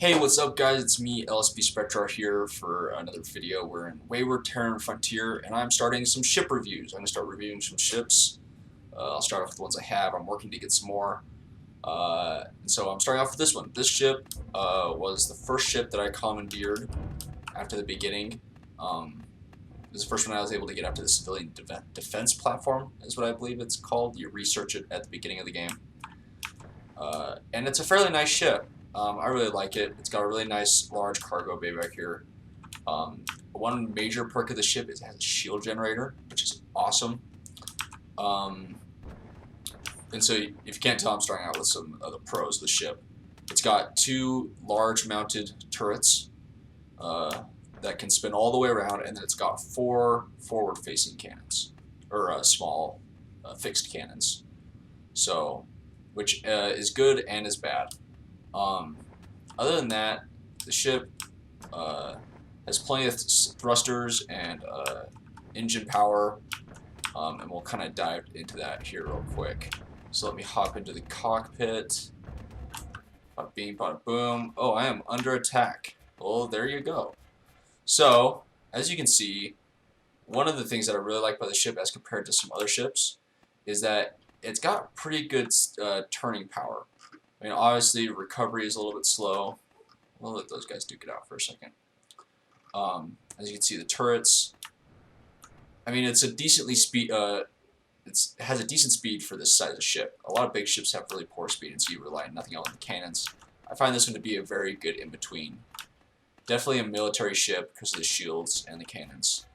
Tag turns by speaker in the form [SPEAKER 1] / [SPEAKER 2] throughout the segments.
[SPEAKER 1] Hey, what's up guys? It's me, LSP Spectrar here for another video. We're in Wayward Terran Frontier, and I'm starting some ship reviews. I'm going to start reviewing some ships. I'll start off with the ones I have. I'm working to get some more. And so I'm starting off with this one. This ship was the first ship that I commandeered after the beginning. This is the first one I was able to get after the civilian defense platform, is what I believe it's called. You research it at the beginning of the game. And it's a fairly nice ship. I really like it. It's got a really nice large cargo bay back here. One major perk of the ship is it has a shield generator, which is awesome. And so if you can't tell, I'm starting out with some of the pros of the ship. It's got two large mounted turrets that can spin all the way around, and then it's got 4 forward-facing cannons, or small fixed cannons. So, which is good and is bad. Other than that, the ship has plenty of thrusters and engine power, and we'll kind of dive into that here real quick. So let me hop into the cockpit. Bada bing, bada boom. Oh, I am under attack. Well, there you go. So, as you can see, one of the things that I really like about the ship as compared to some other ships is that it's got pretty good turning power. I mean, obviously, recovery is a little bit slow. We'll let those guys duke it out for a second. As you can see, the turrets. I mean, it's a decently speed. It has a decent speed for this size of ship. A lot of big ships have really poor speed, and so you rely on nothing else on the cannons. I find this one to be a very good in between. Definitely a military ship because of the shields and the cannons.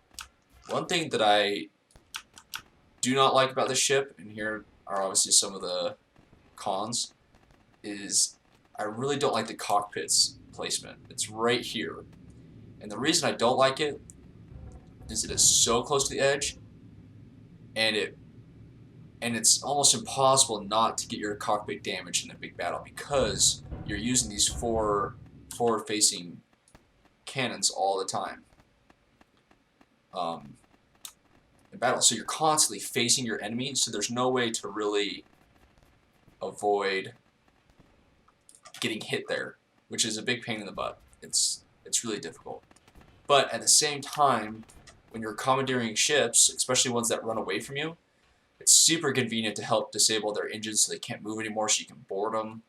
[SPEAKER 1] One thing that I do not like about this ship, and here are obviously some of the cons, is I really don't like the cockpit's placement. It's right here. And the reason I don't like it is it is so close to the edge, and it's almost impossible not to get your cockpit damaged in a big battle because you're using these 4 forward-facing cannons all the time in battle. So you're constantly facing your enemy, so there's no way to really avoid getting hit there, which is a big pain in the butt. It's really difficult. But at the same time, when you're commandeering ships, especially ones that run away from you, it's super convenient to help disable their engines so they can't move anymore, so you can board them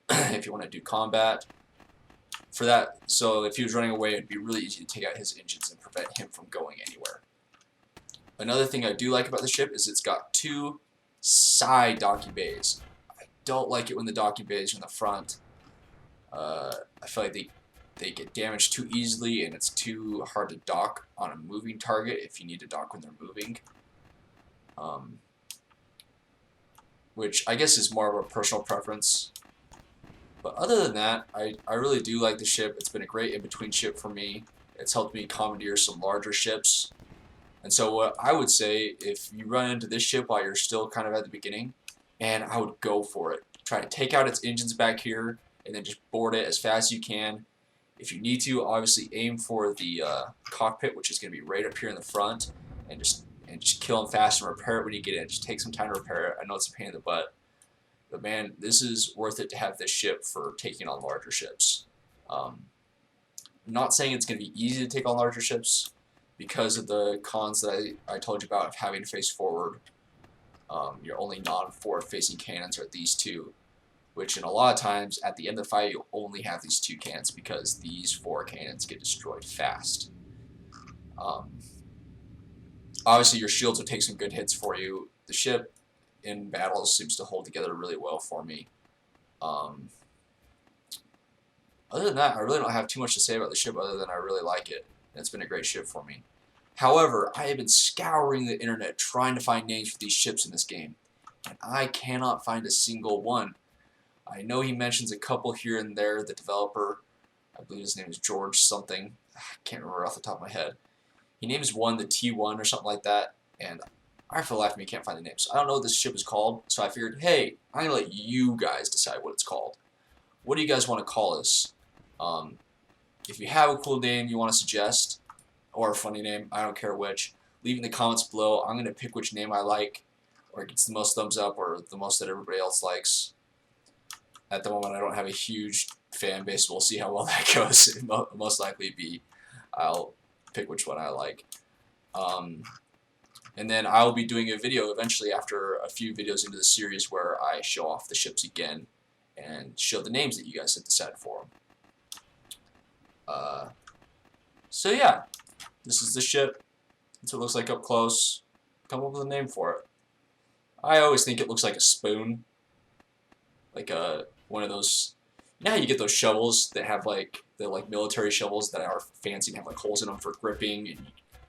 [SPEAKER 1] if you want to do combat. For that, so if he was running away, it'd be really easy to take out his engines and prevent him from going anywhere. Another thing I do like about the ship is it's got 2 side docking bays. I don't like it when the docking bays are in the front. I feel like they get damaged too easily, and it's too hard to dock on a moving target if you need to dock when they're moving. Which I guess is more of a personal preference. But other than that, I really do like the ship. It's been a great in-between ship for me. It's helped me commandeer some larger ships. And so what I would say, if you run into this ship while you're still kind of at the beginning, and I would go for it. Try to take out its engines back here, and then just board it as fast as you can. If you need to, obviously aim for the cockpit, which is going to be right up here in the front, and just kill them fast and repair it when you get in. Just take some time to repair it. I know it's a pain in the butt, but man, this is worth it to have this ship for taking on larger ships. I'm not saying it's going to be easy to take on larger ships because of the cons that I told you about of having to face forward. Your only non-forward facing cannons are these 2, which in a lot of times at the end of the fight you'll only have these 2 cannons because these 4 cannons get destroyed fast. Obviously your shields will take some good hits for you. The ship in battles seems to hold together really well for me. Other than that, I really don't have too much to say about the ship other than I really like it. And it's been a great ship for me. However, I have been scouring the internet trying to find names for these ships in this game, and I cannot find a single one. I know he mentions a couple here and there. The developer, I believe his name is George something. I can't remember off the top of my head. He names one the T1 or something like that, and I, for the life of me, can't find the name. So I don't know what this ship is called, so I figured, hey, I'm going to let you guys decide what it's called. What do you guys want to call this? If you have a cool name you want to suggest, or a funny name, I don't care which, leave in the comments below. I'm going to pick which name I like, or gets the most thumbs up, or the most that everybody else likes. At the moment, I don't have a huge fan base. We'll see how well that goes. It'll most likely be, I'll pick which one I like. And then I'll be doing a video eventually after a few videos into the series where I show off the ships again and show the names that you guys have decided for them. So yeah, this is the ship. That's what it looks like up close. Come up with a name for it. I always think it looks like a spoon. Like one of those, you know how you get those shovels that have like, the military shovels that are fancy and have like holes in them for gripping and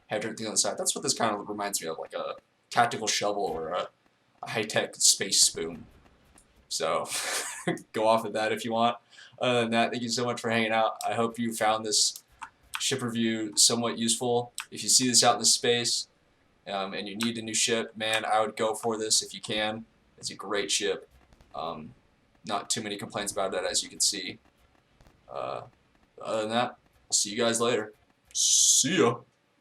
[SPEAKER 1] have different things on the side. That's what this kind of reminds me of, like a tactical shovel or a high-tech space spoon. So go off of that if you want. Other than that, thank you so much for hanging out. I hope you found this ship review somewhat useful. If you see this out in the space and you need a new ship, man, I would go for this if you can. It's a great ship. Not too many complaints about it, as you can see. Other than that, I'll see you guys later. See ya.